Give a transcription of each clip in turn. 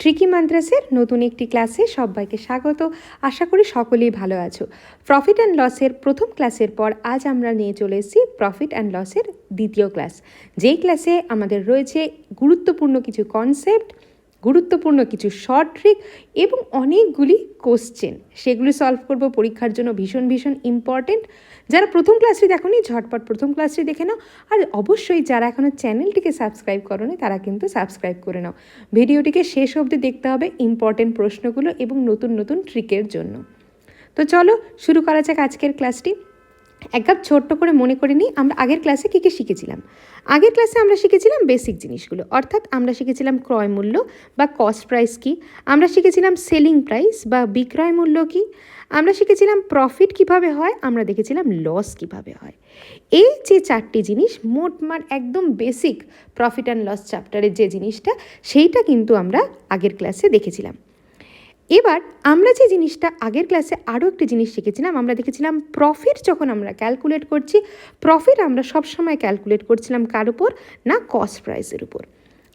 Tricky মান্ত্রাসের নতুন একটি ক্লাসে সবাইকে স্বাগত। আশা করি সকলেই ভালো আছো। প্রফিট অ্যান্ড লসের প্রথম ক্লাসের পর আজ আমরা নিয়ে চলে এসেছি প্রফিট অ্যান্ড লসের দ্বিতীয় ক্লাস, যেই ক্লাসে আমাদের রয়েছে গুরুত্বপূর্ণ কিছু কনসেপ্ট, গুরুত্বপূর্ণ কিছু শর্ট ট্রিক এবং অনেকগুলি কোশ্চেন। সেগুলি সলভ করব, পরীক্ষার জন্য ভীষণ ভীষণ ইম্পর্টেন্ট। যারা প্রথম ক্লাসটি দেখোনি ঝটপট প্রথম ক্লাসটি দেখে নাও, আর অবশ্যই যারা এখনও চ্যানেলটিকে সাবস্ক্রাইব করোনি তারা কিন্তু সাবস্ক্রাইব করে নাও। ভিডিওটিকে শেষ অবধি দেখতে হবে ইম্পর্টেন্ট প্রশ্নগুলো এবং নতুন নতুন ট্রিকের জন্য। তো চলো শুরু করা যাক আজকের ক্লাসটি। একদম ছোট্ট করে মনে করে নিই আমরা আগের ক্লাসে কী কী শিখেছিলাম। আগের ক্লাসে আমরা শিখেছিলাম বেসিক জিনিসগুলো, অর্থাৎ আমরা শিখেছিলাম ক্রয় মূল্য বা কস্ট প্রাইস কী, আমরা শিখেছিলাম সেলিং প্রাইস বা বিক্রয় মূল্য কী, আমরা শিখেছিলাম প্রফিট কিভাবে হয়, আমরা দেখেছিলাম লস কিভাবে হয়। এই যে চারটি জিনিস মোটমাট একদম বেসিক প্রফিট অ্যান্ড লস চ্যাপ্টারের যে জিনিসটা, সেইটা কিন্তু আমরা আগের ক্লাসে দেখেছিলাম। এবার আমরা যে জিনিসটা আগের ক্লাসে আরও একটি জিনিস শিখেছিলাম, আমরা দেখেছিলাম প্রফিট যখন আমরা ক্যালকুলেট করছি, প্রফিট আমরা সবসময় ক্যালকুলেট করছিলাম কার উপর না, কস্ট প্রাইসের উপর।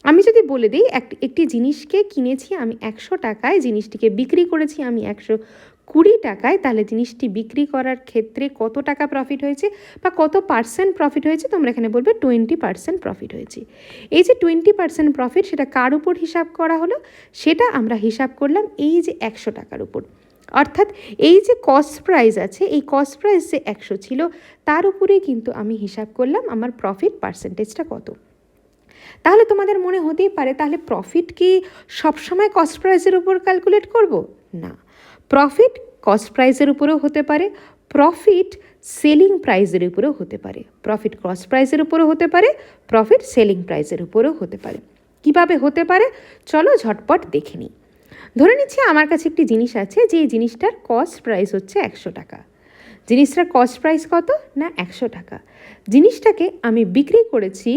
আমি যদি বলে দিই একটি জিনিসকে কিনেছি আমি 100 টাকায়, জিনিসটিকে বিক্রি করেছি আমি 120 টাকায়, তাহলে জিনিসটি বিক্রি করার ক্ষেত্রে কত টাকা প্রফিট হয়েছে বা কত পার্সেন্ট প্রফিট হয়েছে, তোমরা এখানে বলবে 20% প্রফিট হয়েছে। এই যে 20% প্রফিট, সেটা কার উপর হিসাব করা হলো, সেটা আমরা হিসাব করলাম এই যে 100 টাকার উপর। অর্থাৎ এই যে কস্ট প্রাইস আছে, এই কস্ট প্রাইস যে 100 ছিল তার উপরেই কিন্তু আমি হিসাব করলাম আমার প্রফিট পার্সেন্টেজটা কত। তাহলে তোমাদের মনে হতেই পারে তাহলে প্রফিট কি সবসময় কস্ট প্রাইসের উপর ক্যালকুলেট করব? না, প্রফিট কস্ট প্রাইসের উপরেও হতে পারে, প্রফিট সেলিং প্রাইসের উপরেও হতে পারে, প্রফিট কস্ট প্রাইসের উপরেও হতে পারে, প্রফিট সেলিং প্রাইসের উপরেও হতে পারে। কিভাবে হতে পারে চলো ঝটপট দেখে নিই। ধরে নিচ্ছি আমার কাছে একটি জিনিস আছে, যে জিনিসটার কস্ট প্রাইস হচ্ছে 100 টাকা। জিনিসটার কস্ট প্রাইস কত না 100 টাকা। জিনিসটাকে আমি বিক্রি করেছি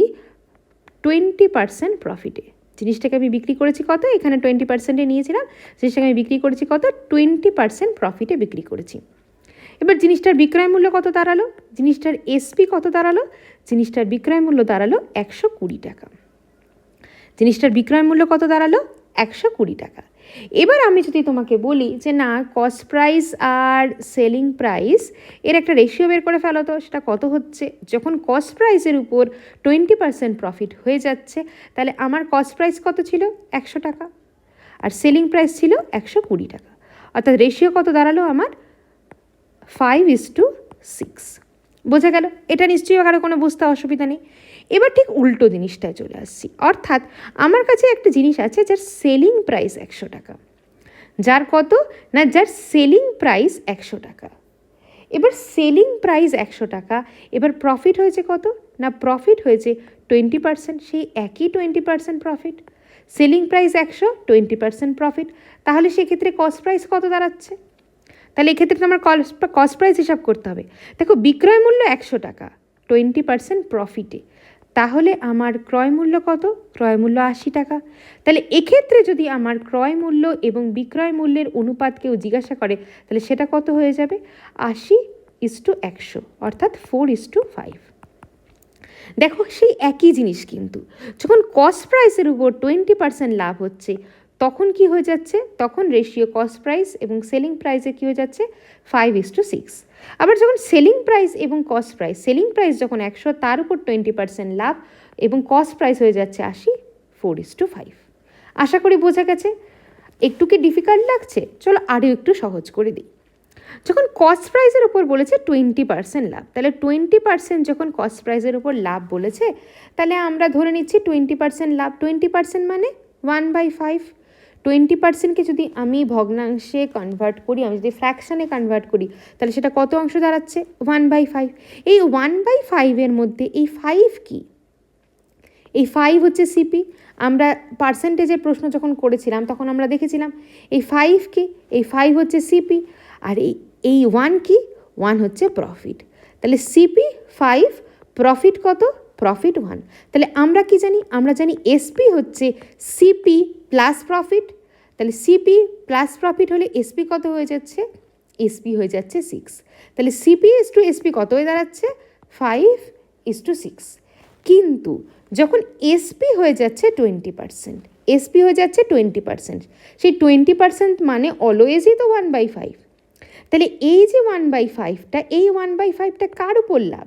20% প্রফিটে। জিনিসটাকে আমি বিক্রি করেছি কত, এখানে 20%-এ নিয়েছিলাম, জিনিসটাকে আমি বিক্রি করেছি কত, 20% প্রফিটে বিক্রি করেছি। এবার জিনিসটার বিক্রয় মূল্য কত দাঁড়ালো, জিনিসটার এসপি কত দাঁড়ালো, জিনিসটার বিক্রয় মূল্য দাঁড়ালো 120 টাকা। জিনিসটার বিক্রয় মূল্য কত দাঁড়ালো 120 টাকা। এবার আমি যদি তোমাকে বলি যে না, কস্ট প্রাইস আর সেলিং প্রাইস এর একটা রেশিও বের করে ফেলো তো, সেটা কত হচ্ছে। যখন কস্ট প্রাইসের উপর 20% প্রফিট হয়ে যাচ্ছে, তাহলে আমার কস্ট প্রাইস কত ছিল 100 টাকা আর সেলিং প্রাইস ছিল 120 টাকা। অর্থাৎ রেশিও কত দাঁড়ালো আমার 5:6। বোঝা গেল? এটা নিশ্চয়ই কারো কোনো বুঝতে অসুবিধা নেই। এবার ঠিক উল্টো জিনিসটায় চলে আসছি, অর্থাৎ আমার কাছে একটা জিনিস আছে যার সেলিং প্রাইস 100 টাকা, যার কত না, যার সেলিং প্রাইস 100 টাকা। এবার সেলিং প্রাইস 100 টাকা, এবার প্রফিট হয়েছে কত না, প্রফিট হয়েছে 20%, সেই একই 20% প্রফিট। সেলিং প্রাইস 100, 20% প্রফিট, তাহলে সেক্ষেত্রে কস্ট প্রাইস কত দাঁড়াচ্ছে। তাহলে এক্ষেত্রে তোমার কস্ট প্রাইস হিসাব করতে হবে। দেখো, বিক্রয় মূল্য 100 টাকা 20% প্রফিটে, তাহলে আমার ক্রয় মূল্য কত, ক্রয় মূল্য 80 টাকা। তাহলে এক্ষেত্রে যদি আমার ক্রয় মূল্য এবং বিক্রয় মূল্যের অনুপাত কেউ জিজ্ঞাসা করে, তাহলে সেটা কত হয়ে যাবে 80:100, অর্থাৎ 4:5। দেখো, সেই একই জিনিস কিন্তু যখন কস্ট প্রাইসের উপর 20% লাভ হচ্ছে, তখন কি হয়ে যাচ্ছে, তখন রেশিও কস্ট প্রাইস এবং সেলিং প্রাইসে কী হয়ে যাচ্ছে 5:6। আবার যখন সেলিং প্রাইস এবং কস্ট প্রাইস, সেলিং প্রাইস যখন 100 তার উপর 20% লাভ এবং কস্ট প্রাইস হয়ে যাচ্ছে 80, 4:5। আশা করি বোঝা গেছে। একটু কি ডিফিকাল্ট লাগছে? চলো আরও একটু সহজ করে দিই। যখন কস্ট প্রাইসের উপর বলেছে 20% লাভ, তাহলে 20% যখন কস্ট প্রাইসের উপর লাভ বলেছে, তাহলে আমরা ধরে নিচ্ছি 20% লাভ, 20% মানে 1/5। 20%কে যদি আমি ভগ্নাংশে কনভার্ট করি, আমি যদি ফ্র্যাকশানে কনভার্ট করি, তাহলে সেটা কত অংশ দাঁড়াচ্ছে 1/5। এই 1/5-এর মধ্যে এই 5 কি, এই 5 হচ্ছে সিপি। আমরা পার্সেন্টেজের প্রশ্ন যখন করেছিলাম তখন আমরা দেখেছিলাম এই 5 কি, এই 5 হচ্ছে সিপি। আর এই 1 কি, 1 হচ্ছে প্রফিট। তাহলে সিপি 5, প্রফিট কত, প্রফিট 1। তাহলে আমরা কি জানি, আমরা জানি এসপি হচ্ছে সিপি প্লাস প্রফিট। তাহলে সিপি প্লাস প্রফিট হলে এসপি কত হয়ে যাচ্ছে, এসপি হয়ে যাচ্ছে 6। তাহলে সিপি:এসপি কত হয়ে দাঁড়াচ্ছে 5:6। কিন্তু যখন এসপি হয়ে যাচ্ছে 20%, এসপি হয়ে যাচ্ছে 20%। সেই 20% মানে অলওয়েজই তো 1/5। তাহলে এই যে 1/5টা, এই 1/5টা কার উপর লাভ?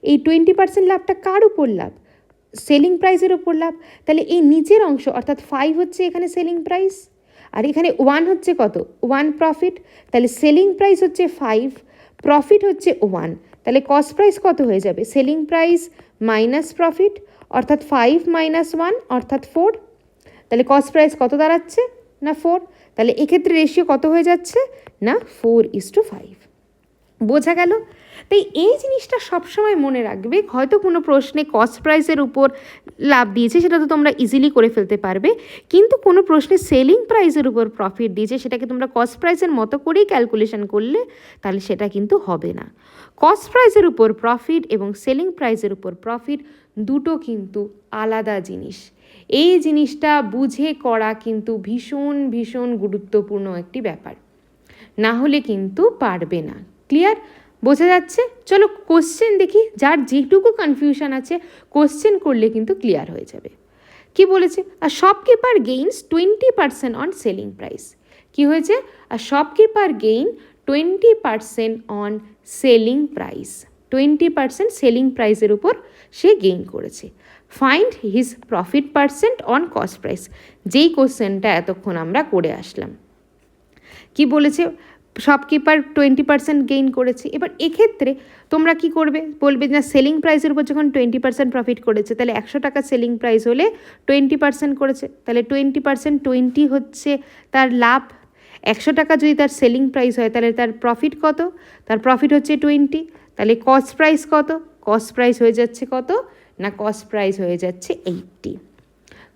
এই 20% লাভটা কার উপর লাভ? সেলিং প্রাইসের উপর লাভ। তাহলে এই নিচের অংশ অর্থাৎ 5 হচ্ছে এখানে সেলিং প্রাইস, আর এখানে 1 হচ্ছে কত? 1 প্রফিট। তাহলে সেলিং প্রাইস হচ্ছে 5, প্রফিট হচ্ছে 1। তাহলে কস্ট প্রাইস কত হয়ে যাবে? সেলিং প্রাইস মাইনাস প্রফিট, অর্থাৎ 5 - 1 অর্থাৎ 4। তাহলে কস্ট প্রাইস কত দাঁড়াচ্ছে? না 4। তাহলে এক্ষেত্রে রেশিও কত হয়ে যাচ্ছে? না 4:5। বোঝা গেল? তাই এই জিনিসটা সবসময় মনে রাখবে। হয়তো কোনো প্রশ্নে কস্ট প্রাইসের উপর লাভ দিয়েছে, সেটা তো তোমরা ইজিলি করে ফেলতে পারবে, কিন্তু কোনো প্রশ্নে সেলিং প্রাইসের উপর প্রফিট দিয়েছে, সেটাকে তোমরা কস্ট প্রাইসের মতো করেই ক্যালকুলেশন করলে তাহলে সেটা কিন্তু হবে না। কস্ট প্রাইসের উপর প্রফিট এবং সেলিং প্রাইসের উপর প্রফিট দুটো কিন্তু আলাদা জিনিস। এই জিনিসটা বুঝে করা কিন্তু ভীষণ ভীষণ গুরুত্বপূর্ণ একটি ব্যাপার, না হলে কিন্তু পারবে না। ক্লিয়ার? বোঝা যাচ্ছে? চলো কোশ্চেন দেখি, যার যেটুকু কনফিউশন আছে কোশ্চেন করলে কিন্তু ক্লিয়ার হয়ে যাবে। কি বলেছে? আর shopkeeper gains 20% on selling price. কি হয়েছে? আর shopkeeper gain 20% on selling price. 20% selling প্রাইসের উপর সে গেইন করেছে। Find his profit percent on cost price, যেই কোশ্চেনটা এতক্ষণ আমরা করে আসলাম। কি বলেছে? শপকিপার 20% গেইন করেছে। এবার এক্ষেত্রে তোমরা কি করবে? বলবে না সেলিং প্রাইসের উপর যখন 20% প্রফিট করেছে, তাহলে 100 টাকা সেলিং প্রাইস হলে 20% করেছে, তাহলে 20% 20 হচ্ছে তার লাভ। 100 টাকা যদি তার সেলিং প্রাইস হয়, তাহলে তার প্রফিট কত? তার প্রফিট হচ্ছে 20। তাহলে কস্ট প্রাইস কত? কস্ট প্রাইস হয়ে যাচ্ছে কত? না কস্ট প্রাইস হয়ে যাচ্ছে 80।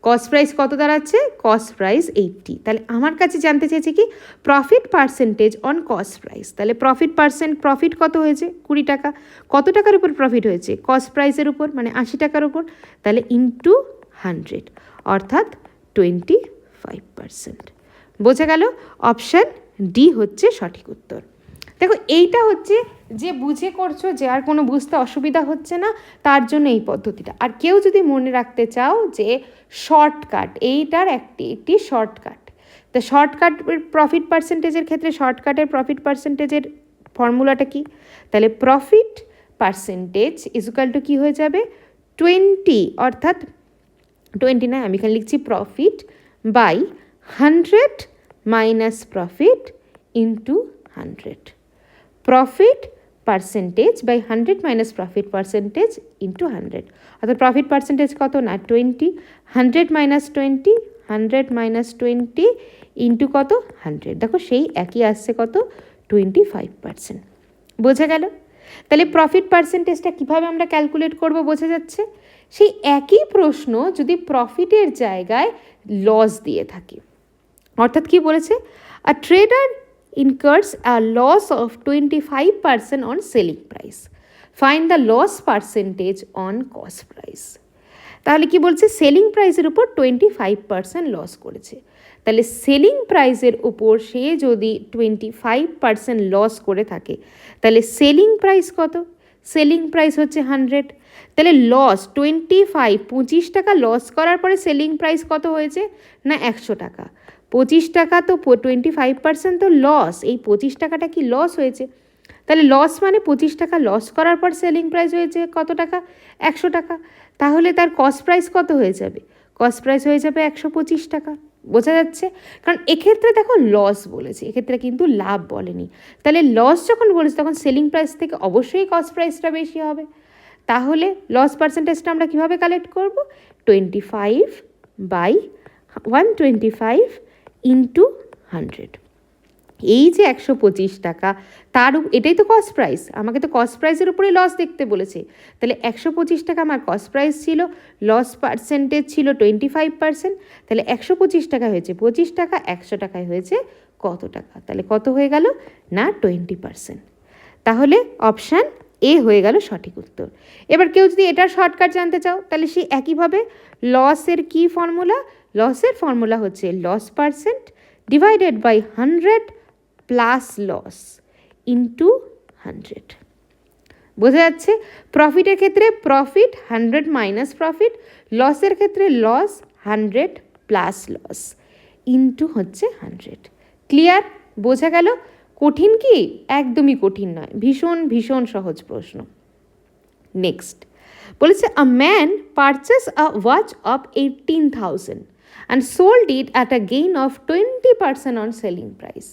কস্ট প্রাইস কত দাঁড়াচ্ছে? Cost price 80। তাহলে আমার কাছে জানতে চেয়েছে কি profit percentage on cost price. তাহলে প্রফিট কত হয়েছে? 20 টাকা। কত টাকার উপর প্রফিট হয়েছে? কস্ট প্রাইসের উপর, মানে 80 টাকার উপর। তাহলে ইন্টু 100 অর্থাৎ 25%। বোঝা গেল? অপশান ডি হচ্ছে সঠিক উত্তর। দেখো এইটা হচ্ছে যে বুঝে করছো, যে আর কোনো বুঝতে অসুবিধা হচ্ছে না, তার জন্য এই পদ্ধতিটা। আর কেউ যদি মনে রাখতে চাও যে শর্টকাট, এইটার একটি শর্টকাট, তো শর্টকাট প্রফিট পার্সেন্টেজের ক্ষেত্রে শর্টকাটের প্রফিট পার্সেন্টেজের ফর্মুলাটা কি? তাহলে প্রফিট পার্সেন্টেজ ইজুকাল টু কী হয়ে যাবে? 20, অর্থাৎ 20 না, আমি এখানে লিখছি profit by 100 minus profit into 100। Profit percentage by 100 minus profit percentage into 100, অর্থাৎ প্রফিট পার্সেন্টেজ কত? না 20, 100 মাইনাস 20, 100 মাইনাস 20 ইন্টু কত? 100। দেখো সেই একই আসছে কত? 25%। বোঝা গেল? তাহলে প্রফিট পার্সেন্টেজটা কীভাবে আমরা ক্যালকুলেট করব বোঝা যাচ্ছে? সেই একই প্রশ্ন যদি প্রফিটের জায়গায় লস দিয়ে থাকে, অর্থাৎ কি বলেছে? আ tedder incurs a loss of 25% on selling price. Find the loss percentage on cost price. তাহলে কি বলছে? সেলিং প্রাইসের উপর 25% লস করেছে। তাহলে সেলিং প্রাইসের উপর সে যদি 25% লস করে থাকে, তাহলে সেলিং প্রাইস কত? সেলিং প্রাইস হচ্ছে 100। তাহলে লস 25 টাকা লস করার পরে সেলিং প্রাইস কত হয়েছে? না 100 টাকা। 25 টাকা তো 25% তো লস, এই 25 টাকাটা কি লস হয়েছে? তাহলে লস মানে 25 টাকা লস করার পর সেলিং প্রাইস হয়েছে কত টাকা? 100 টাকা। তাহলে তার কস্ট প্রাইস কত হয়ে যাবে? কস্ট প্রাইস হয়ে যাবে 125 টাকা। বোঝা যাচ্ছে? কারণ এক্ষেত্রে দেখো লস বলেছে, এক্ষেত্রে কিন্তু লাভ বলেনি। তাহলে লস যখন বলেছে তখন সেলিং প্রাইস থেকে অবশ্যই কস্ট প্রাইসটা বেশি হবে। তাহলে লস পার্সেন্টেজটা আমরা কীভাবে কালেক্ট করব? 25/125 ইন্টু 100। এই যে 125 টাকা, তার এটাই তো কস্ট প্রাইস। আমাকে তো কস্ট প্রাইসের উপরে লস দেখতে বলেছে। তাহলে 125 টাকা আমার কস্ট প্রাইস ছিল, লস পার্সেন্টেজ ছিল 25%। তাহলে 125 টাকা হয়েছে 25 টাকা, 100 টাকায় হয়েছে কত টাকা? তাহলে কত হয়ে গেল? না 20%। তাহলে অপশান এ হয়ে গেল সঠিক উত্তর। এবার কেউ যদি এটার শর্টকাট জানতে চাও, তাহলে সেই একইভাবে লসের কি ফর্মুলা? লসের ফর্মুলা হচ্ছে loss percent divided by 100 plus loss into 100। বোঝা যাচ্ছে? প্রফিটের ক্ষেত্রে প্রফিট 100 মাইনাস প্রফিট, লসের ক্ষেত্রে লস 100 প্লাস লস ইন্টু হচ্ছে 100। ক্লিয়ার? বোঝা গেল? কঠিন কি? একদমই কঠিন নয়, ভীষণ ভীষণ সহজ প্রশ্ন। নেক্সট বলেছে, a man purchase a watch of 18,000 and sold it at a gain of 20% on selling price.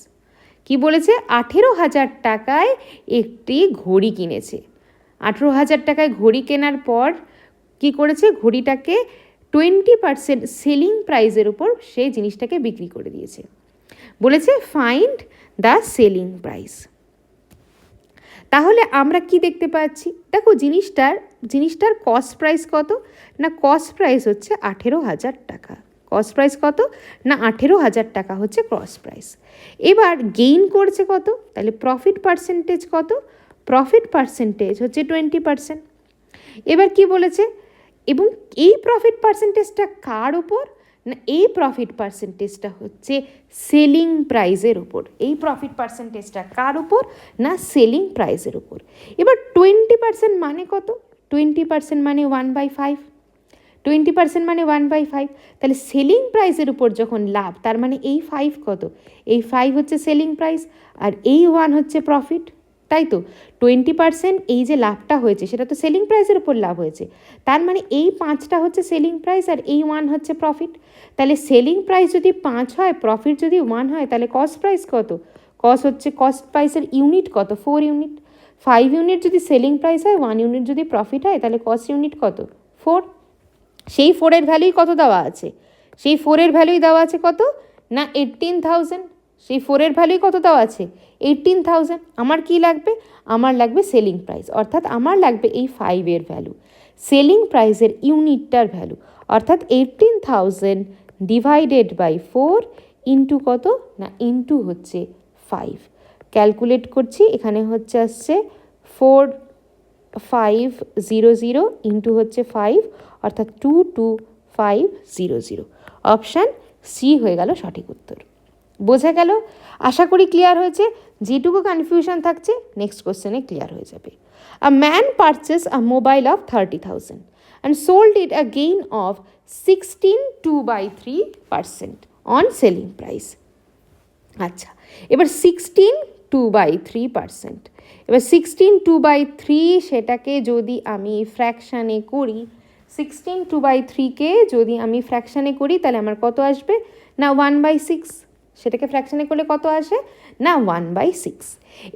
কি বলেছে? 18,000 টাকায় একটি ঘড়ি কিনেছে। 18,000 টাকায় ঘড়ি কেনার পর কি করেছে? ঘড়িটাকে 20% সেলিং প্রাইসের উপর সেই জিনিসটাকে বিক্রি করে দিয়েছে। বলেছে ফাইন্ড দ্য সেলিং প্রাইস। তাহলে আমরা কি দেখতে পাচ্ছি? দেখো জিনিসটার কস্ট প্রাইস কত? না কস্ট প্রাইস হচ্ছে 18,000 টাকা। কস্ট প্রাইস কত? না 18,000 টাকা হচ্ছে কস্ট প্রাইস। এবার গেইন করছে কত? তাহলে প্রফিট পার্সেন্টেজ কত? প্রফিট পার্সেন্টেজ হচ্ছে 20%। এবার কি বলেছে? এবং এই প্রফিট পার্সেন্টেজটা কার উপর? না এই প্রফিট পার্সেন্টেজটা হচ্ছে সেলিং প্রাইসের উপর। এই প্রফিট পার্সেন্টেজটা কার উপর? না সেলিং প্রাইসের উপর। এবার 20% মানে কত? 20% মানে 1/5। 20% মানে 1/5। তাহলে সেলিং প্রাইসের উপর যখন লাভ, তার মানে এই 5 কত? এই 5 হচ্ছে সেলিং প্রাইস, আর এই 1 হচ্ছে প্রফিট, তাই তো? 20% এই যে লাভটা হয়েছে সেটা তো সেলিং প্রাইসের উপর লাভ হয়েছে, তার মানে এই 5টা হচ্ছে সেলিং প্রাইস আর এই 1 হচ্ছে প্রফিট। তাহলে সেলিং প্রাইস যদি 5 হয়, প্রফিট যদি 1 হয়, তাহলে কস্ট প্রাইস কত? কস্ট প্রাইসের ইউনিট কত? 4 ইউনিট। 5 ইউনিট যদি সেলিং প্রাইস হয়, 1 ইউনিট যদি প্রফিট হয়, তাহলে কস্ট ইউনিট কত? 4। সেই 4-এর ভ্যালুই কত দেওয়া আছে? সেই 4-এর ভ্যালুই দেওয়া আছে কত? না 18,000। সেই 4-এর ভ্যালুই কত দেওয়া আছে? 18,000। আমার কি লাগবে? আমার লাগবে সেলিং প্রাইস, অর্থাৎ আমার লাগবে এই 5-এর ভ্যালু, সেলিং প্রাইসের ইউনিটটার ভ্যালু, অর্থাৎ 18,000 ডিভাইডেড বাই 4 ইন্টু কত? না ইন্টু হচ্ছে 5। ক্যালকুলেট করছি, এখানে হচ্ছে আসছে 4500 ইন্টু হচ্ছে 5, অর্থাৎ 22500। অপশান সি হয়ে গেল সঠিক উত্তর। বোঝা গেল? আশা করি ক্লিয়ার হয়েছে। যেটুকু কনফিউশন থাকছে নেক্সট কোশ্চেনে ক্লিয়ার হয়ে যাবে। A man purchase a mobile off 30,000 and sold it a gain of 16 2/3% on selling price. আচ্ছা, এবার 16 2/3%, এবার 16 2/3 সেটাকে যদি আমি ফ্র্যাকশানে করি, 16 2/3কে যদি আমি ফ্র্যাকশানে করি, তাহলে আমার কত আসবে? না 1/6। সেটাকে ফ্র্যাকশানে করলে কত আসে? না 1/6।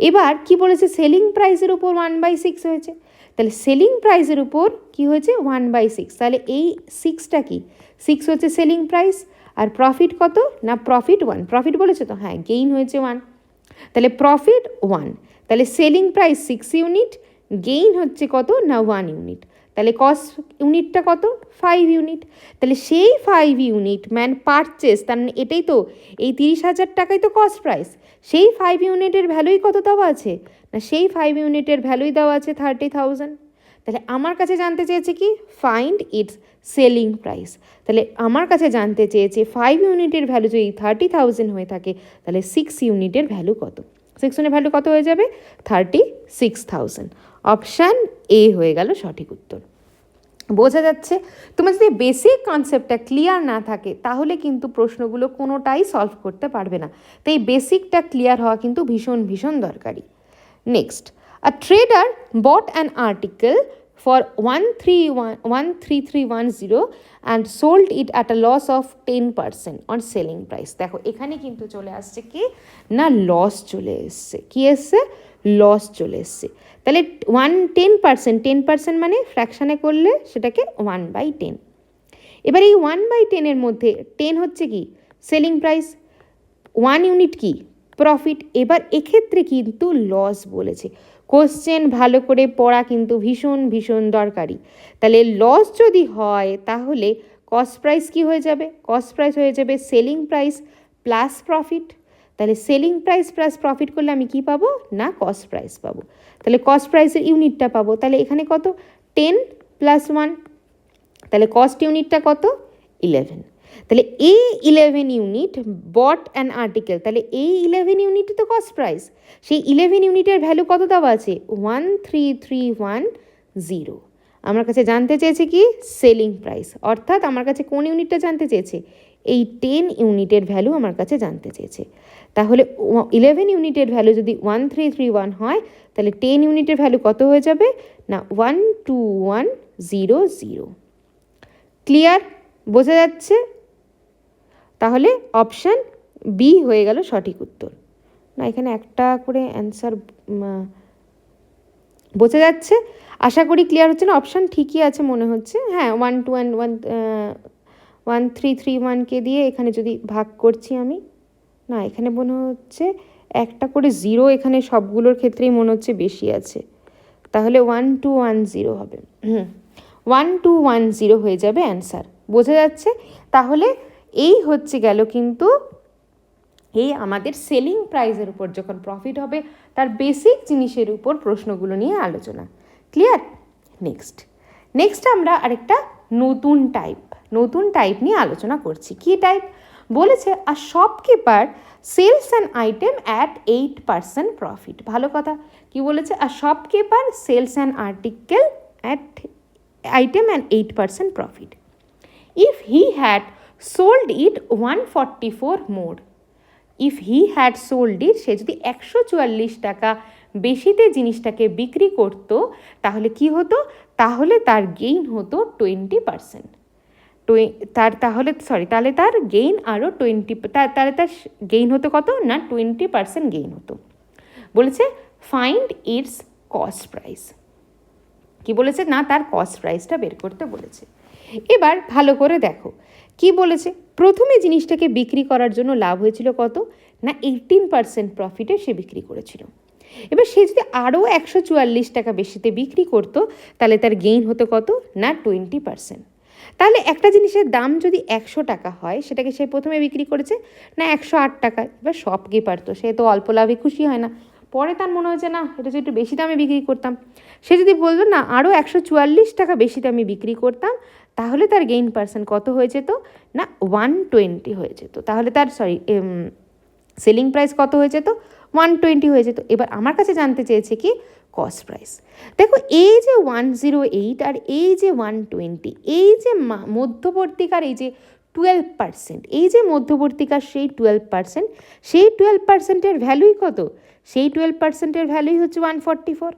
এবার কি বলেছে? সেলিং প্রাইসের উপর 1/6 হয়েছে, তাহলে সেলিং প্রাইসের উপর কি হয়েছে? 1/6। তাহলে এই 6টা কি? 6 হচ্ছে সেলিং প্রাইস, আর প্রফিট কত? না প্রফিট 1। প্রফিট বলেছে তো? হ্যাঁ, গেইন হয়েছে 1, তাহলে প্রফিট 1। তাহলে সেলিং প্রাইস 6 ইউনিট, গেইন হচ্ছে কত? না 1 ইউনিট। তাহলে কস্ট ইউনিটটা কত? 5 ইউনিট। তাহলে সেই 5 ইউনিট ম্যান পারচেস, তার মানে এটাই তো, এই 30,000 টাকাই তো কস্ট প্রাইস। সেই 5 ইউনিটের ভ্যালুই কত দেওয়া আছে? না সেই 5 ইউনিটের ভ্যালুই দেওয়া আছে 30,000। তাহলে আমার কাছে জানতে চেয়েছে কি? Find it's selling price. তাহলে আমার কাছে জানতে চেয়েছে 5 ইউনিটের ভ্যালু যদি 30,000 হয়ে থাকে, তাহলে 6 ইউনিটের ভ্যালু কত? 6 ইউনিটের ভ্যালু কত হয়ে যাবে? 36,000। অপশান এ হয়ে গেল সঠিক উত্তর। বোঝা যাচ্ছে? তোমার যদি বেসিক কনসেপ্টটা ক্লিয়ার না থাকে, তাহলে কিন্তু প্রশ্নগুলো কোনোটাই সলভ করতে পারবে না। তাই বেসিকটা ক্লিয়ার হওয়া কিন্তু ভীষণ ভীষণ দরকারি। Next, a trader bought an article for 13310 and sold it at a loss of 10% on selling price. দেখো এখানে কিন্তু চলে আসছে কি? না লস চলে এসছে। কি এসছে? লস চলে এসছে। তাহলে 10% মানে ফ্র্যাকশানে করলে সেটাকে 1/10। এবার এই 1/10-এর মধ্যে 10 হচ্ছে কি? সেলিং প্রাইস, 1 ইউনিট কি? প্রফিট। এবার এক্ষেত্রে কিন্তু লস বলেছে। কোশ্চেন ভালো করে পড়া কিন্তু ভীষণ ভীষণ দরকারি। তাহলে লস যদি হয়, তাহলে কস্ট প্রাইস কি হয়ে যাবে? কস্ট প্রাইস হয়ে যাবে সেলিং প্রাইস প্লাস প্রফিট। তাহলে সেলিং প্রাইস প্লাস প্রফিট করলে আমি কি পাবো? না কস্ট প্রাইস পাবো। তাহলে কস্ট প্রাইসের ইউনিটটা পাবো। তাহলে এখানে কত? 10 + 1, তাহলে কস্ট ইউনিটটা কত? 11। তাহলে এই 11 ইউনিট বট অ্যান আর্টিকেল, তাহলে এই 11 ইউনিট তো কস্ট প্রাইস। সেই 11 ইউনিটের ভ্যালু কত দেওয়া আছে? 133110। আমার কাছে জানতে চেয়েছে কি সেলিং প্রাইস, অর্থাৎ আমার কাছে কোন ইউনিটটা জানতে চেয়েছে, এই 10 ইউনিটের ভ্যালু আমার কাছে জানতে চেয়েছে। তাহলে 11 ইউনিটের ভ্যালু যদি 1331 হয়, তাহলে 10 ইউনিটের ভ্যালু কত হয়ে যাবে না 12100। ক্লিয়ার? বোঝা যাচ্ছে? তাহলে অপশান বি হয়ে গেল সঠিক উত্তর। না, এখানে একটা করে অ্যান্সার বোঝা যাচ্ছে, আশা করি ক্লিয়ার হচ্ছে না। অপশান ঠিকই আছে মনে হচ্ছে। হ্যাঁ, 1331কে দিয়ে এখানে যদি ভাগ করছি আমি, না এখানে মনে হচ্ছে একটা করে জিরো এখানে সবগুলোর ক্ষেত্রেই মনে হচ্ছে বেশি আছে, তাহলে 1210 হবে। 1210 হয়ে যাবে অ্যান্সার। বোঝা যাচ্ছে? তাহলে এই হচ্ছে গেল কিন্তু এই আমাদের সেলিং প্রাইসের উপর যখন প্রফিট হবে তার বেসিক জিনিসের উপর প্রশ্নগুলো নিয়ে আলোচনা। ক্লিয়ার? নেক্সট আমরা আরেকটা নতুন টাইপ নিয়ে আলোচনা করছি। কি টাইপ? বলেছে a shopkeeper sells an item at 8% profit. ভালো কথা। কি বলেছে? A shopkeeper sells an article at item and 8% profit. If he had sold it 144 more. If he had sold it, সে যদি 144 টাকা বেশিতে জিনিসটাকে বিক্রি করত, তাহলে কি হতো? তাহলে তার গেইন হতো 20%। তাহলে তার গেইন আরও 20, তার গেইন হতো কত না 20% গেইন হতো। বলেছে ফাইন্ড ইটস কস্ট প্রাইস। কি বলেছে না তার কস্ট প্রাইসটা বের করতে বলেছে। এবার ভালো করে দেখো কি বলেছে। প্রথমে জিনিসটাকে বিক্রি করার জন্য লাভ হয়েছিল কত না 18% প্রফিটে সে বিক্রি করেছিল। এবার সে যদি আরও 144 টাকা বেশিতে বিক্রি করতো, তাহলে তার গেইন হতো কত না 20%। তাহলে একটা জিনিসের দাম যদি 100 টাকা হয়, সেটাকে সে প্রথমে বিক্রি করেছে না 108 টাকায়। এবার শপকিপার তো সে তো অল্প লাভে খুশি হয় না, পরে তার মনে হয়েছে না এটা যদি একটু বেশি দামে বিক্রি করতাম, সে যদি বললো না আরও 144 টাকা বেশি দামে বিক্রি করতাম, তাহলে তার গেইন পার্সেন্ট কত হয়ে যেত না 120 হয়ে যেত। তাহলে তার সেলিং প্রাইস কত হয়ে যেত 120 হয়ে যেত। এবার আমার কাছে জানতে চেয়েছে কি কস্ট প্রাইস। দেখো এই যে 108 আর এই যে 120, এই যে মধ্যবর্তীকার এই যে 12%, এই যে মধ্যবর্তীকার সেই 12%, সেই 12%-এর ভ্যালুই কত? সেই 12%-এর ভ্যালুই হচ্ছে 144।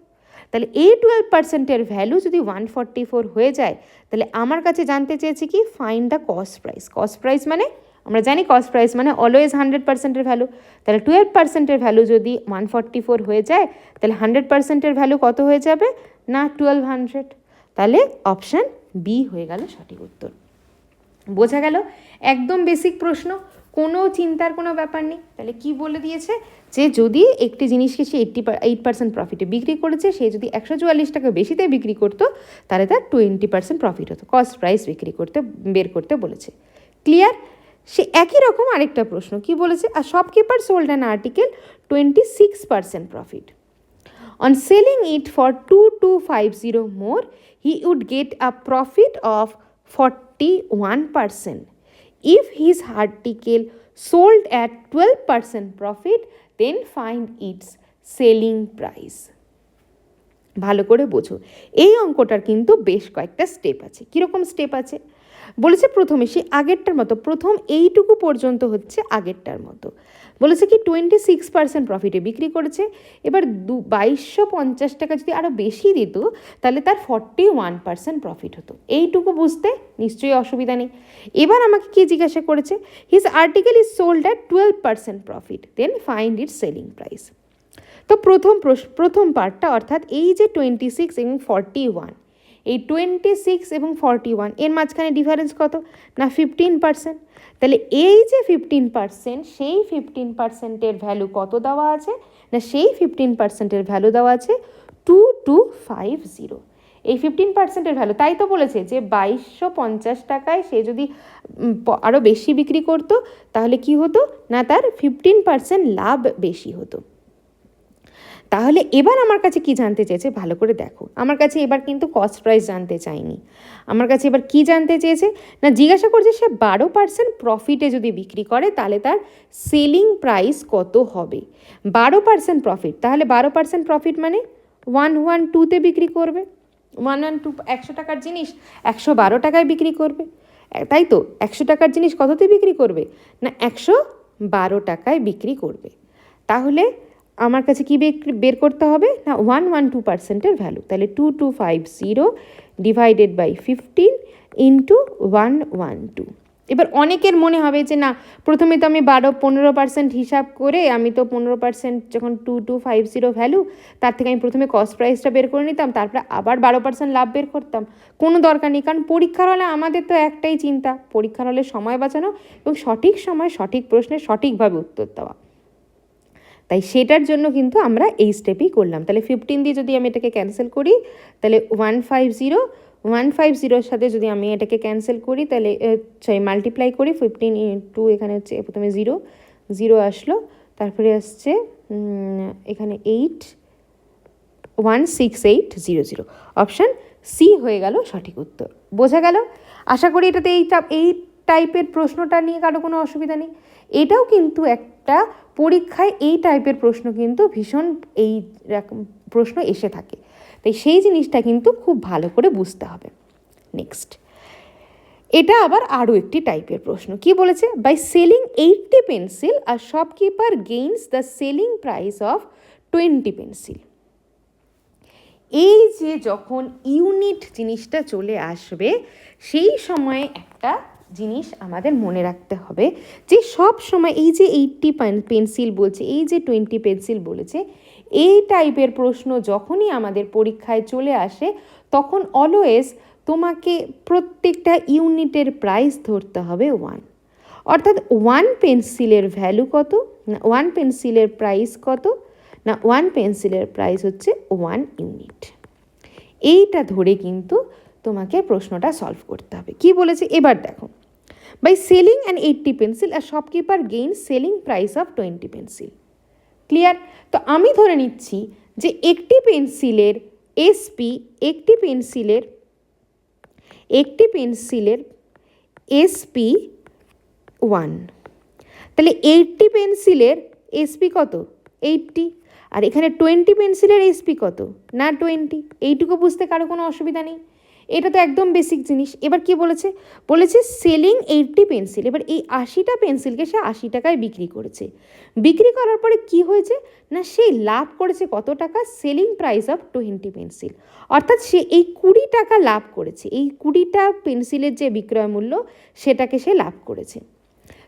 তাহলে এই 12%-এর ভ্যালু যদি 144 হয়ে যায়, তাহলে আমার কাছে জানতে চেয়েছে কি find the cost price. Cost price মানে আমরা জানি কস্ট প্রাইস মানে অলওয়েজ 100%-এর ভ্যালু। তাহলে 12%-এর ভ্যালু যদি 144 হয়ে যায়, তাহলে 100%-এর ভ্যালু কত হয়ে যাবে না 1200। তাহলে অপশান বি হয়ে গেল সঠিক উত্তর। বোঝা গেল? একদম বেসিক প্রশ্ন, কোনো চিন্তার কোনো ব্যাপার নেই। তাহলে কি বলে দিয়েছে যে যদি একটি জিনিসকে সে 8% প্রফিটে বিক্রি করেছে, সে যদি 144 টাকা বেশিতে বিক্রি করতো, তাহলে তার 20% প্রফিট হতো। কস্ট প্রাইস বের করতে বলেছে। ক্লিয়ার? সে একই রকম আরেকটা প্রশ্ন কি বলেছে, আর shopkeeper sold an article 26% profit. On selling it for 2250 more, he would get a profit of 41%. If his article sold at 12% profit, then find its selling price. ভালো করে বোঝো, এই অঙ্কটার কিন্তু বেশ কয়েকটা স্টেপ আছে। কীরকম স্টেপ আছে বলেছে, প্রথমে সে আগেরটার মতো, প্রথম এইটুকু পর্যন্ত হচ্ছে আগেরটার মতো। বলেছে কি 26% প্রফিটে বিক্রি করেছে। এবার 2250 টাকা যদি আরও বেশি দিত, তাহলে তার 41% প্রফিট হতো। এইটুকু বুঝতে নিশ্চয়ই অসুবিধা নেই। এবার আমাকে কি জিজ্ঞাসা করেছে, his article is sold at 12% profit, then find it selling price. তো প্রথম পার্টটা অর্থাৎ এই যে 26 এবং 41, এই 26 এবং 41 এর মাঝখানে ডিফারেন্স কত না 15%। তাহলে এই যে 15%, সেই 15%-এর ভ্যালু কত দেওয়া আছে না সেই 15%-এর ভ্যালু দেওয়া আছে 2250। এই 15%-এর ভ্যালু, তাই তো বলেছে যে 2250 টাকায় সে যদি আরও বেশি বিক্রি করতো, তাহলে কি হতো না তার 15% লাভ বেশি হতো। তাহলে এবার আমার কাছে কি জানতে চেয়েছে ভালো করে দেখো। আমার কাছে এবার কিন্তু কস্ট প্রাইস জানতে চাইনি, আমার কাছে এবার কি জানতে চেয়েছে না জিজ্ঞাসা করছে সে 12% প্রফিটে যদি বিক্রি করে, তাহলে তার সেলিং প্রাইস কত হবে। 12% প্রফিট, তাহলে 12% প্রফিট মানে 112-তে বিক্রি করবে। 112 100 টাকার জিনিস 112 টাকায় বিক্রি করবে, তাই তো? 100 টাকার জিনিস কততে বিক্রি করবে? না 112 টাকায় বিক্রি করবে। তাহলে আমার কাছে কি বের করতে হবে? না 112%-এর ভ্যালু। তাহলে 2250 ডিভাইডেড বাই 15 ইন্টু 112। এবার অনেকের মনে হবে যে না, প্রথমে তো আমি 15% হিসাব করে আমি তো 15% যখন 2250 ভ্যালু, তার থেকে আমি প্রথমে কস্ট প্রাইসটা বের করে নিতাম, তারপরে আবার 12% লাভ বের করতাম। কোনো দরকার নেই, কারণ পরীক্ষার হলে আমাদের তো একটাই চিন্তা, পরীক্ষার হলে সময় বাঁচানো এবং সঠিক সময় সঠিক প্রশ্নের সঠিকভাবে উত্তর দেওয়া। তাই সেটার জন্য কিন্তু আমরা এই স্টেপই করলাম। তাহলে 15 দিয়ে যদি আমি এটাকে ক্যান্সেল করি, তাহলে 150 সাথে যদি আমি এটাকে ক্যান্সেল করি, তাহলে মাল্টিপ্লাই করি 15 ইন্টু, এখানে হচ্ছে প্রথমে 0 আসলো, তারপরে আসছে এখানে 816800। অপশান সি হয়ে গেল সঠিক উত্তর। বোঝা গেল? আশা করি এটাতে এই টাইপের প্রশ্নটা নিয়ে কারো কোনো অসুবিধা নেই। এটাও কিন্তু একটা পরীক্ষায় এই টাইপের প্রশ্ন কিন্তু ভীষণ এই রকম প্রশ্ন এসে থাকে, তাই সেই জিনিসটা কিন্তু খুব ভালো করে বুঝতে হবে। নেক্সট, এটা আবার আরও একটি টাইপের প্রশ্ন। কি বলেছে? By selling 80 pencil a shopkeeper gains the selling price of 20 pencil. এই যে যখন ইউনিট জিনিসটা চলে আসবে, সেই সময়ে একটা জিনিস আমাদের মনে রাখতে হবে যে সব সময় এই যে 80 পেন্সিল বলছে, এই যে 20 পেন্সিল বলেছে, এই টাইপের প্রশ্ন যখনই আমাদের পরীক্ষায় চলে আসে, তখন অলওয়েজ তোমাকে প্রত্যেকটা ইউনিটের প্রাইস ধরতে হবে 1। অর্থাৎ 1 পেন্সিলের ভ্যালু কত? না 1 পেন্সিলের প্রাইস কত? না 1 পেন্সিলের প্রাইস হচ্ছে 1 ইউনিট। এইটা ধরে কিন্তু তোমাকে প্রশ্নটা সলভ করতে হবে। কি বলেছে এবার দেখো, by selling an 80 pencil a shopkeeper gain selling price of 20 pencil. Clear? তো আমি ধরে নিচ্ছি যে একটি পেন্সিলের এসপি, একটি পেন্সিলের এসপি 1, তাহলে 80 পেন্সিলের এসপি কত? 80। আর এখানে 20 পেন্সিলের এসপি কত? না 20। এইটুকু বুঝতে কারো কোনো অসুবিধা নেই, এটা তো একদম বেসিক জিনিস। এবার কি বলেছে? বলেছে সেলিং 80 পেন্সিল। এবার এই 80টা পেন্সিলকে সে 80 টাকায় বিক্রি করেছে। বিক্রি করার পরে কি হয়েছে? না সে লাভ করেছে কত টাকা? Selling price of 20 pencil. অর্থাৎ সে এই 20 টাকা লাভ করেছে, এই 20টা পেন্সিলের যে বিক্রয় মূল্য সেটাকে সে লাভ করেছে।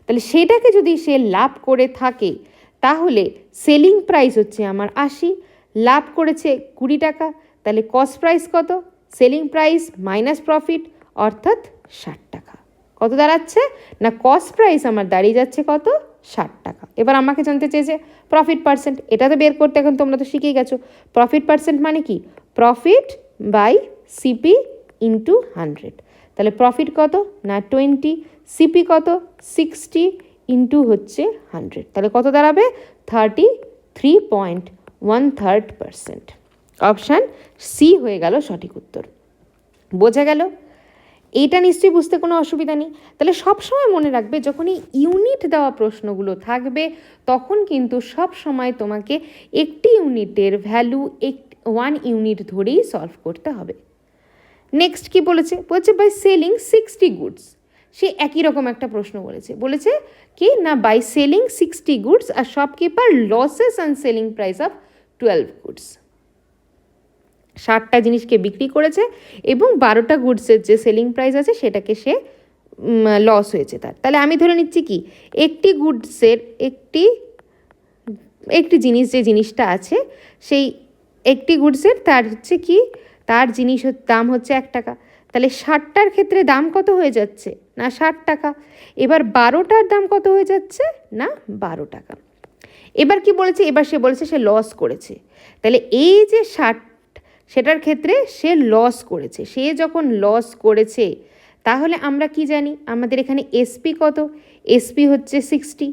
তাহলে সেটাকে যদি সে লাভ করে থাকে, তাহলে সেলিং প্রাইস হচ্ছে আমার 80, লাভ করেছে 20 টাকা, তাহলে কস্ট প্রাইস কত? সেলিং প্রাইস মাইনাস প্রফিট, অর্থাৎ 60 টাকা। কত দাঁড়াচ্ছে? না কস্ট প্রাইস আমার দাঁড়িয়ে যাচ্ছে কত? 60 টাকা। এবার আমাকে জানতে চেয়েছে প্রফিট পার্সেন্ট। এটা তো বের করতে এখন তোমরা তো শিখেই গেছো। প্রফিট পার্সেন্ট মানে কি? Profit by CP into 100। তাহলে প্রফিট কত? না 20, সিপি কত? 60 ইন্টু হচ্ছে 100, তাহলে কত দাঁড়াবে? 33.13%। অপশান সি হয়ে গেল সঠিক উত্তর। বোঝা গেল? এইটা নিশ্চয়ই বুঝতে কোনো অসুবিধা নেই। তাহলে সবসময় মনে রাখবে, যখন এই ইউনিট দেওয়া প্রশ্নগুলো থাকবে, তখন কিন্তু সব সময় তোমাকে একটি ইউনিটের ভ্যালু 1 ইউনিট ধরেই সলভ করতে হবে। নেক্সট কি বলেছে? বলেছে বাই সেলিং 60 গুডস। সে একই রকম একটা প্রশ্ন বলেছে কি না বাই সেলিং 60 গুডস আর shopkeeper loses on selling price of 12 goods. 60টা জিনিসকে বিক্রি করেছে এবং 12টা গুডসের যে সেলিং প্রাইস আছে সেটাকে সে লস হয়েছে তার। তাহলে আমি ধরে নিচ্ছি কি, একটি গুডসের একটি জিনিস, যে জিনিসটা আছে সেই একটি গুডসের তার হচ্ছে কি, তার জিনিসের দাম হচ্ছে 1 টাকা। তাহলে 60টার ক্ষেত্রে দাম কত হয়ে যাচ্ছে? না 60 টাকা। এবার 12টার দাম কত হয়ে যাচ্ছে? না 12 টাকা। এবার কি বলেছে? এবার সে বলেছে সে লস করেছে। তাহলে এই যে 60, সেটার ক্ষেত্রে সে লস করেছে। সে যখন লস করেছে, তাহলে আমরা কি জানি? আমাদের এখানে এসপি কত? এসপি হচ্ছে 60।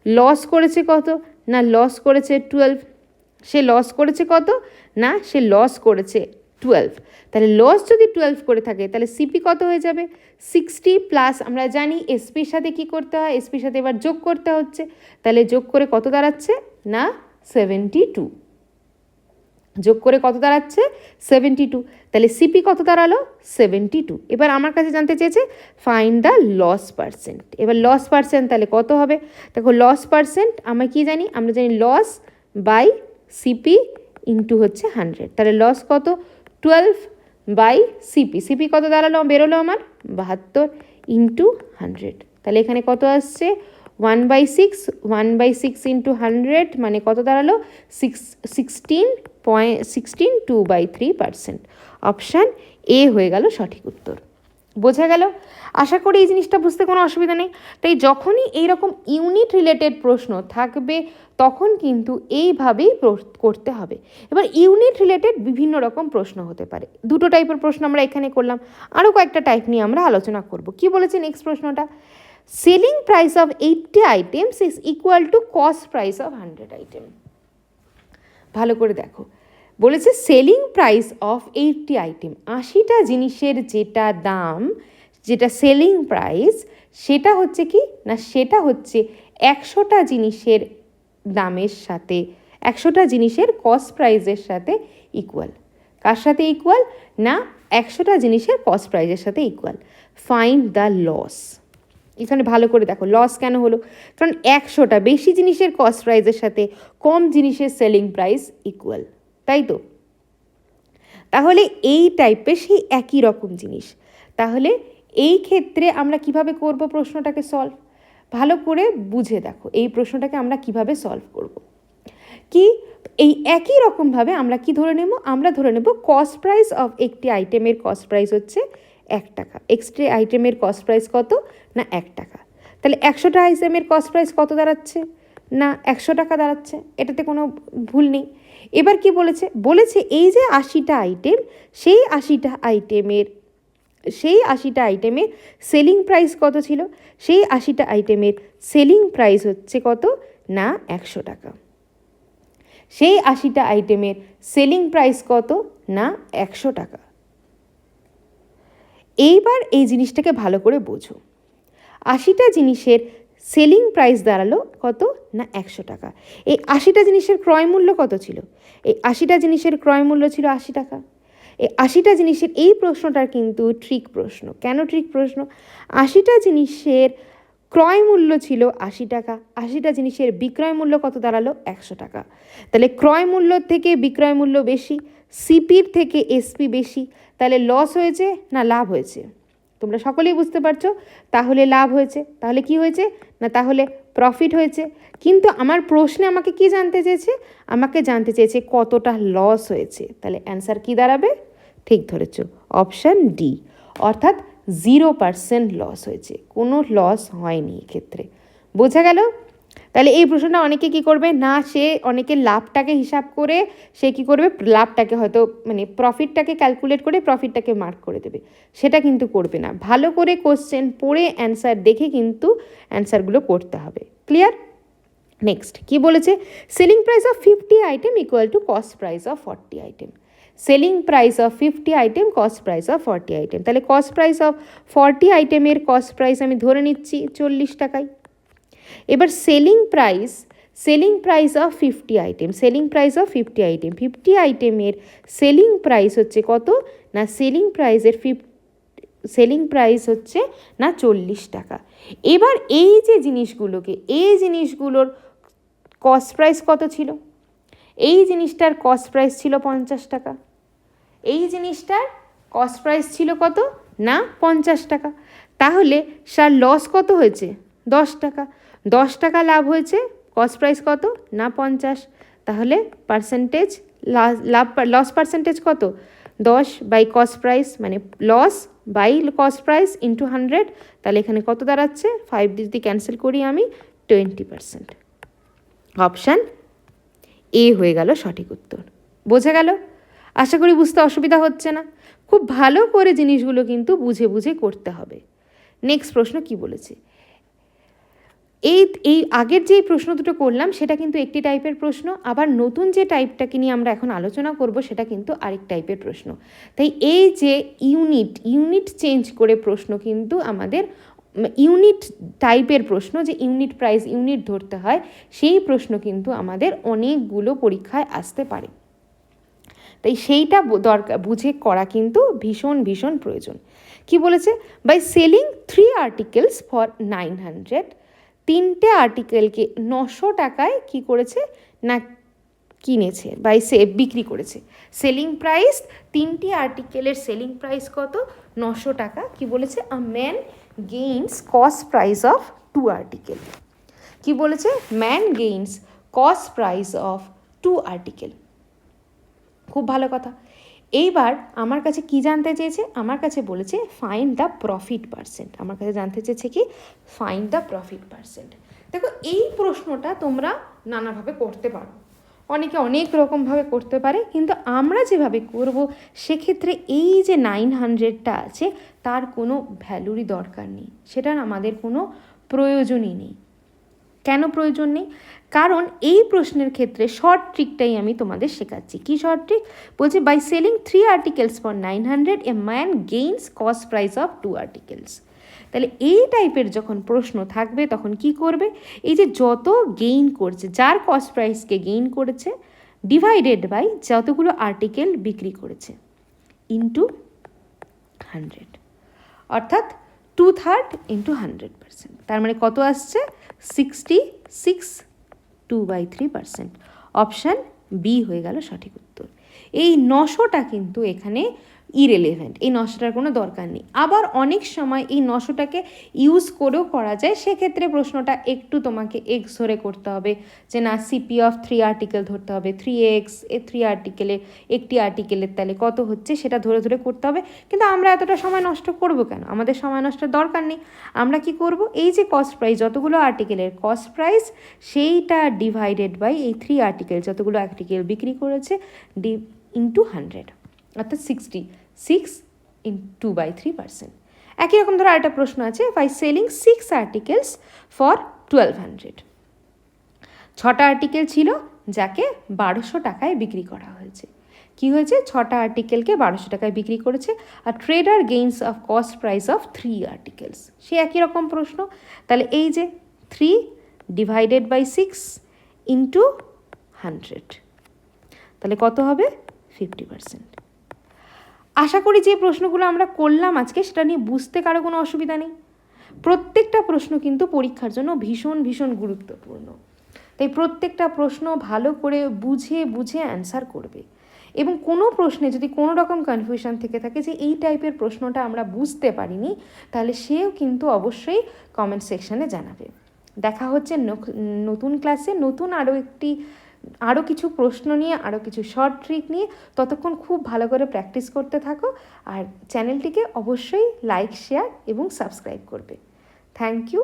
লস করেছে কত? না লস করেছে 12। সে লস করেছে কত? না সে লস করেছে 12। তাহলে লস যদি 12 করে থাকে, তাহলে সিপি কত হয়ে যাবে? 60 প্লাস আমরা জানি এসপির সাথে কি করতে হয়, এসপির সাথে এবার যোগ করতে হচ্ছে। তাহলে যোগ করে কত দাঁড়াচ্ছে? না 72। যোগ করে কত দাঁড়াচ্ছে 72, তাহলে সিপি কত দাঁড়ালো 72। এবার আমার কাছে জানতে চেয়েছে ফাইন্ড দ্য লস পার্সেন্ট। এবার লস পার্সেন্ট তাহলে কত হবে, দেখো লস পার্সেন্ট আমরা কি জানি, আমরা জানি লস বাই সিপি ইন্টু হচ্ছে 100, তাহলে লস কত 12 বাই সিপি, সিপি কত দাঁড়ালো বেরোলো আমার 72 ইন্টু 100, তাহলে এখানে কত আসছে 1/6, 1/6 ইন্টু 100 মানে কত দাঁড়ালো 16 2/3%। অপশান এ হয়ে গেল সঠিক উত্তর। বোঝা গেল? আশা করি এই জিনিসটা বুঝতে কোনো অসুবিধা নেই। তাই যখনই এইরকম ইউনিট রিলেটেড প্রশ্ন থাকবে তখন কিন্তু এইভাবেই করতে হবে। এবার ইউনিট রিলেটেড বিভিন্ন রকম প্রশ্ন হতে পারে, দুটো টাইপের প্রশ্ন আমরা এখানে করলাম, আরও কয়েকটা টাইপ নিয়ে আমরা আলোচনা করব। কি বলেছে নেক্সট প্রশ্নটা, selling price of 80 items is equal to cost price of 100 item. ভালো করে দেখো, বলেছে সেলিং প্রাইস অফ 80 আইটেম, 80টা জিনিসের যেটা দাম, যেটা সেলিং প্রাইস, সেটা হচ্ছে কি না, সেটা হচ্ছে 100টা জিনিসের দামের সাথে, 100টা জিনিসের কস্ট প্রাইসের সাথে ইকুয়াল। কার সাথে ইকুয়াল না 100টা জিনিসের কস্ট প্রাইসের সাথে ইকুয়াল। Find the loss. এখানে ভালো করে দেখো লস কেন হলো, কারণ 100টা বেশি জিনিসের কস্ট প্রাইসের সাথে কম জিনিসের সেলিং প্রাইস ইকুয়াল, তাই তো? তাহলে এই টাইপের সেই একই রকম জিনিস, তাহলে এই ক্ষেত্রে আমরা কিভাবে করব প্রশ্নটাকে সলভ, ভালো করে বুঝে দেখো এই প্রশ্নটাকে আমরা কিভাবে সলভ করব। কি এই একই রকমভাবে আমরা কি ধরে নেব, আমরা ধরে নেব কস্ট প্রাইস অফ একটি আইটেমের কস্ট প্রাইস হচ্ছে 1 টাকা, এক্সট্রা আইটেমের কস্ট প্রাইস কত না 1 টাকা, তাহলে 100টা আইটেমের কস্ট প্রাইস কত দাঁড়াচ্ছে না 100 টাকা দাঁড়াচ্ছে, এটাতে কোনো ভুল নেই। এবার কি বলেছে, বলেছে এই যে 80টা আইটেম, সেই 80টা আইটেমের সেলিং প্রাইস কত ছিল, সেই 80টা আইটেমের সেলিং প্রাইস হচ্ছে কত না 100 টাকা, সেই 80টা আইটেমের সেলিং প্রাইস কত না 100 টাকা। এইবার এই জিনিসটাকে ভালো করে বোঝো, 80টা জিনিসের সেলিং প্রাইস দাঁড়ালো কত না 100 টাকা, এই 80টা জিনিসের ক্রয় মূল্য কত ছিল, এই 80টা জিনিসের ক্রয় মূল্য ছিল 80 টাকা। এই 80টা জিনিসের এই প্রশ্নটার কিন্তু ট্রিক প্রশ্ন। কেন ট্রিক প্রশ্ন, 80টা জিনিসের ক্রয় মূল্য ছিল 80 টাকা, 80টা জিনিসের বিক্রয় মূল্য কত দাঁড়ালো 100 টাকা, তাহলে ক্রয় মূল্য থেকে বিক্রয় মূল্য বেশি, সিপির থেকে এসপি বেশি, তাহলে লস হয়েছে না লাভ হয়েছে, তোমরা সকলেই বুঝতে পারছো, তাহলে লাভ হয়েছে, তাহলে কি হয়েছে না তাহলে প্রফিট হয়েছে। কিন্তু আমার প্রশ্নে আমাকে কি জানতে চেয়েছে, আমাকে জানতে চেয়েছে কতটা লস হয়েছে, তাহলে অ্যান্সার কি দাঁড়াবে, ঠিক ধরেছো অপশান ডি, অর্থাৎ 0% লস হয়েছে, কোনো লস হয়নি এক্ষেত্রে। বোঝা গেল? তাহলে এই প্রশ্নটা অনেকে কি করবে না, সে অনেকে লাভটাকে হিসাব করে সে কি করবে, লাভটাকে হয়তো মানে প্রফিটটাকে ক্যালকুলেট করে প্রফিটটাকে মার্ক করে দেবে, সেটা কিন্তু করবে না, ভালো করে কোশ্চেন পড়ে অ্যান্সার দেখে কিন্তু অ্যান্সারগুলো করতে হবে। ক্লিয়ার? নেক্সট কি বলেছে, selling price of 50 item equal to cost price of 40 item. Selling price of 50 item cost price of 40 item, তাহলে কস্ট প্রাইস অফ 40 আইটেমের কস্ট প্রাইস আমি ধরে নিচ্ছি 40 টাকায়। এবার selling price of 50 item, selling price of 50 item, 50 আইটেমের selling price হচ্ছে কত না সেলিং প্রাইস হচ্ছে না 40 টাকা। এবার এই যে জিনিসগুলোকে, এই জিনিসগুলোর কস্ট প্রাইস কত ছিল, এই জিনিসটার কস্ট প্রাইস ছিল 50 টাকা, এই জিনিসটার কস্ট প্রাইস ছিল কত না 50 টাকা, তাহলে তার লস কত হয়েছে 10 টাকা, 10 টাকা লাভ হয়েছে, কস্ট প্রাইস কত না 50, তাহলে পার্সেন্টেজ লস পার্সেন্টেজ কত 10 বাই কস্ট প্রাইস, মানে loss by cost price into 100, তাহলে এখানে কত দাঁড়াচ্ছে 5 যদি ক্যান্সেল করি আমি 20%। অপশান এ হয়ে গেল সঠিক উত্তর। বোঝা গেল? আশা করি বুঝতে অসুবিধা হচ্ছে না। খুব ভালো করে জিনিসগুলো কিন্তু বুঝে বুঝে করতে হবে। নেক্সট প্রশ্ন কি বলেছে, এই আগের যেই প্রশ্ন দুটো করলাম সেটা কিন্তু একটি টাইপের প্রশ্ন, আবার নতুন যে টাইপটাকে নিয়ে আমরা এখন আলোচনা করব সেটা কিন্তু আরেক টাইপের প্রশ্ন। তাই এই যে ইউনিট চেঞ্জ করে প্রশ্ন কিন্তু আমাদের ইউনিট টাইপের প্রশ্ন, যে ইউনিট প্রাইস ইউনিট ধরতে হয়, সেই প্রশ্ন কিন্তু আমাদের অনেকগুলো পরীক্ষায় আসতে পারে। তাই সেইটা দরকার বুঝে করা কিন্তু ভীষণ ভীষণ প্রয়োজন। কি বলেছে? বাই সেলিং 3 আর্টিকেলস ফর 900, 3টে আর্টিকেলকে 900 টাকায় কি করেছে না কিনেছে বাই বিক্রি করেছে। সেলিং প্রাইস, 3টি আর্টিকেলের সেলিং প্রাইস কত? 900 টাকা। কি বলেছে? A man gains cost price of 2 article. কি বলেছে? Man gains cost price of 2 article. খুব ভালো কথা। এইবার আমার কাছে কি জানতে চেয়েছে? আমার কাছে বলেছে ফাইন্ড দ্য প্রফিট পার্সেন্ট। আমার কাছে জানতে চেয়েছে কি? Find the profit percent. দেখো, এই প্রশ্নটা তোমরা নানাভাবে করতে পারো, অনেকে অনেক রকমভাবে করতে পারে, কিন্তু আমরা যেভাবে করব সেক্ষেত্রে এই যে 900টা আছে তার কোনো ভ্যালুরই দরকার নেই, সেটার আমাদের কোনো প্রয়োজনই নেই। কেন প্রয়োজন নেই? কারণ এই প্রশ্নের ক্ষেত্রে শর্ট ট্রিকটাই আমি তোমাদের শেখাচ্ছি। কি শর্ট ট্রিক? বলছি by selling 3 articles for 900 a man gains cost price of 2 articles. তাহলে এই টাইপের যখন প্রশ্ন থাকবে তখন কি করবে? এই যে যত গেইন করছে, যার কস্ট প্রাইসকে গেইন করেছে, ডিভাইডেড বাই যতগুলো আর্টিকেল বিক্রি করেছে, ইন্টু 100, অর্থাৎ 2/3 ইন্টু 100%। তার মানে কত আসছে? 66, 2/3%। অপশান বি হয়ে গেল সঠিক উত্তর। এই 900টা কিন্তু এখানে ইরেলেভেন্ট, এই 900টার কোনো দরকার নেই। আবার অনেক সময় এই 900টাকে ইউজ করেও করা যায়, সেক্ষেত্রে প্রশ্নটা একটু তোমাকে এক্স ধরে করতে হবে, যে না সিপি অফ 3 আর্টিকেল ধরতে হবে, 3x এ 3 আর্টিকেলের একটি আর্টিকেলের তাহলে কত হচ্ছে সেটা ধরে ধরে করতে হবে। কিন্তু আমরা এতটা সময় নষ্ট করব কেন? আমাদের সময় নষ্টের দরকার নেই। আমরা কি করব? এই যে কস্ট প্রাইস, যতগুলো আর্টিকেলের কস্ট প্রাইস, সেইটা ডিভাইডেড বাই এই 3 আর্টিকেল, যতগুলো আর্টিকেল বিক্রি করেছে, ইন্টু 100, অর্থাৎ 66 ইন 2/3%। একই রকম ধরো আরেকটা প্রশ্ন আছে, বাই সেলিং 6 আর্টিকেলস ফর 1200। 6টা আর্টিকেল ছিল যাকে 1200 টাকায় বিক্রি করা হয়েছে। কি হয়েছে? 6টা আর্টিকেলকে 1200 টাকায় বিক্রি করেছে, আর trader gains of cost price of 3 articles. সে একই রকম প্রশ্ন। তাহলে এই যে 3 ডিভাইডেড বাই 6 ইন্টু 100, তাহলে কত হবে? 50%। আশা করি যে প্রশ্নগুলো আমরা করলাম আজকে সেটা নিয়ে বুঝতে কারো কোনো অসুবিধা নেই। প্রত্যেকটা প্রশ্ন কিন্তু পরীক্ষার জন্য ভীষণ ভীষণ গুরুত্বপূর্ণ, তাই প্রত্যেকটা প্রশ্ন ভালো করে বুঝে বুঝে অ্যান্সার করবে। এবং কোনো প্রশ্নে যদি কোনো রকম কনফিউশন থেকে থাকে যে এই টাইপের প্রশ্নটা আমরা বুঝতে পারিনি, তাহলে সেও কিন্তু অবশ্যই কমেন্ট সেকশানে জানাবে। দেখা হচ্ছে নতুন ক্লাসে, নতুন আরও কিছু প্রশ্ন নিয়ে, আরও কিছু শর্ট ট্রিক নিয়ে। ততক্ষণ খুব ভালো করে প্র্যাকটিস করতে থাকো, আর চ্যানেলটিকে অবশ্যই লাইক, শেয়ার এবং সাবস্ক্রাইব করবে। Thank you.